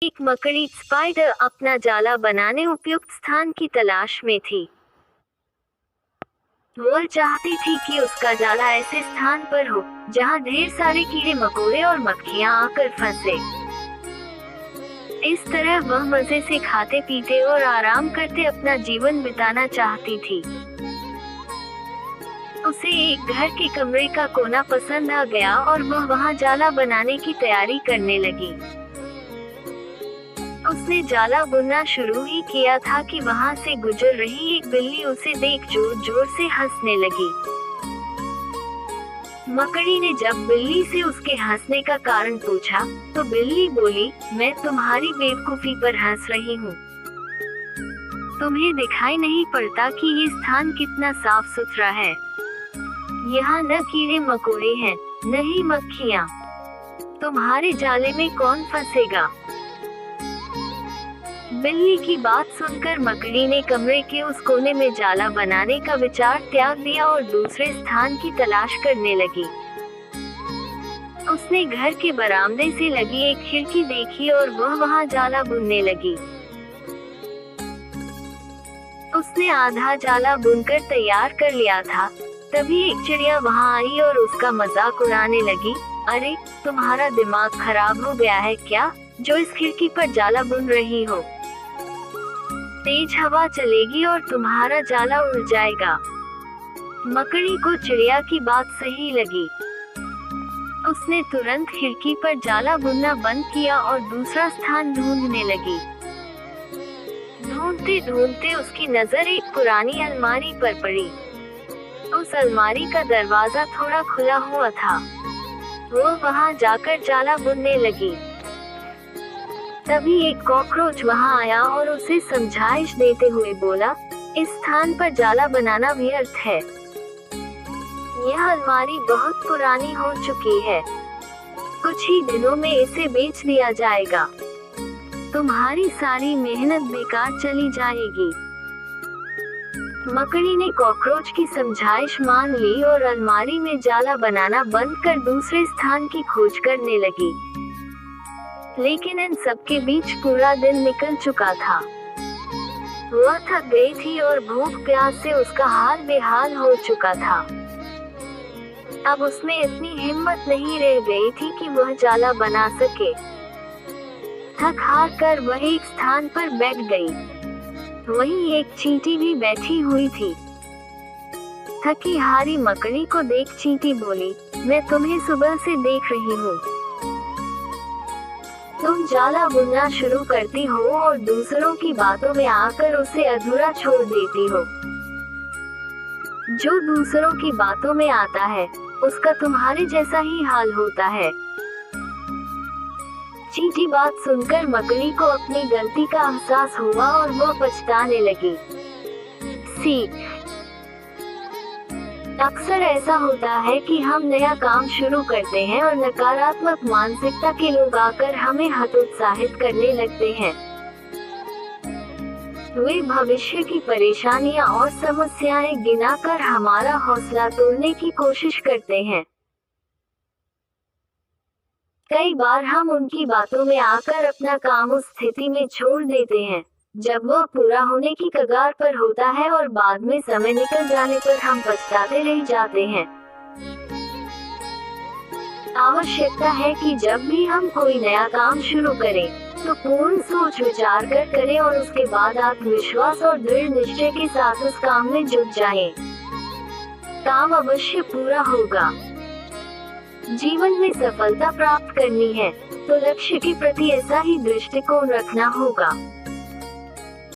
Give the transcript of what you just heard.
एक मकड़ी स्पाइडर अपना जाला बनाने उपयुक्त स्थान की तलाश में थी। वो चाहती थी कि उसका जाला ऐसे स्थान पर हो जहां ढेर सारे कीड़े मकोड़े और मक्खियां आकर फंसे। इस तरह वह मजे से खाते पीते और आराम करते अपना जीवन बिताना चाहती थी। उसे एक घर के कमरे का कोना पसंद आ गया और वह वहां जाला बनाने की तैयारी करने लगी। उसने जाला बुनना शुरू ही किया था कि वहां से गुजर रही एक बिल्ली उसे देख जोर जोर से हंसने लगी। मकड़ी ने जब बिल्ली से उसके हंसने का कारण पूछा, तो बिल्ली बोली, मैं तुम्हारी बेवकूफी पर हंस रही हूँ। तुम्हें दिखाई नहीं पड़ता कि ये स्थान कितना साफ सुथरा है। यहाँ न कीड़े मकोड़े हैं, न ही मक्खियाँ। तुम्हारे जाले में कौन फंसेगा? बिल्ली की बात सुनकर मकड़ी ने कमरे के उस कोने में जाला बनाने का विचार त्याग दिया और दूसरे स्थान की तलाश करने लगी। उसने घर के बरामदे से लगी एक खिड़की देखी और वह वहां जाला बुनने लगी। उसने आधा जाला बुनकर तैयार कर लिया था, तभी एक चिड़िया वहां आई और उसका मजाक उड़ाने लगी। अरे, तुम्हारा दिमाग खराब हो गया है क्या, जो इस खिड़की पर जाला बुन रही हो? तेज हवा चलेगी और तुम्हारा जाला उड़ जाएगा। मकड़ी को चिड़िया की बात सही लगी। उसने तुरंत खिड़की पर जाला बुनना बंद किया और दूसरा स्थान ढूंढने लगी। ढूंढते ढूंढते उसकी नजर एक पुरानी अलमारी पर पड़ी। उस अलमारी का दरवाजा थोड़ा खुला हुआ था। वो वहां जाकर जाला बुनने लगी। तभी एक कॉकरोच वहां आया और उसे समझाइश देते हुए बोला, इस स्थान पर जाला बनाना व्यर्थ है। यह अलमारी बहुत पुरानी हो चुकी है। कुछ ही दिनों में इसे बेच दिया जाएगा। तुम्हारी सारी मेहनत बेकार चली जाएगी। मकड़ी ने कॉकरोच की समझाइश मान ली और अलमारी में जाला बनाना बंद कर दूसरे स्थान की खोज करने लगी। लेकिन इन सबके बीच पूरा दिन निकल चुका था। वह थक गई थी और भूख प्यास से उसका हाल बेहाल हो चुका था। अब उसमें इतनी हिम्मत नहीं रह गई थी कि वह जाला बना सके। थक हार कर वह एक स्थान पर बैठ गई। वहीं एक चींटी भी बैठी हुई थी। थकी हारी मकड़ी को देख चींटी बोली, मैं तुम्हें सुबह से देख रही हूँ। तुम जाला बुनना शुरू करती हो और दूसरों की बातों में आकर उसे अधूरा छोड़ देती हो। जो दूसरों की बातों में आता है, उसका तुम्हारे जैसा ही हाल होता है। चींटी बात सुनकर मकड़ी को अपनी गलती का एहसास हुआ और वह पछताने लगी। सीख: अक्सर ऐसा होता है कि हम नया काम शुरू करते हैं और नकारात्मक मानसिकता के लोग आकर हमें हतोत्साहित करने लगते हैं। वे भविष्य की परेशानियां और समस्याएं गिनाकर हमारा हौसला तोड़ने की कोशिश करते हैं। कई बार हम उनकी बातों में आकर अपना काम उस स्थिति में छोड़ देते हैं जब वह पूरा होने की कगार पर होता है और बाद में समय निकल जाने पर हम पछताते रह जाते हैं। आवश्यकता है कि जब भी हम कोई नया काम शुरू करें, तो पूर्ण सोच विचार कर करें और उसके बाद आत्मविश्वास और दृढ़ निश्चय के साथ उस काम में जुट जाएं। काम अवश्य पूरा होगा। जीवन में सफलता प्राप्त करनी है, तो लक्ष्य के प्रति ऐसा ही दृष्टिकोण रखना होगा।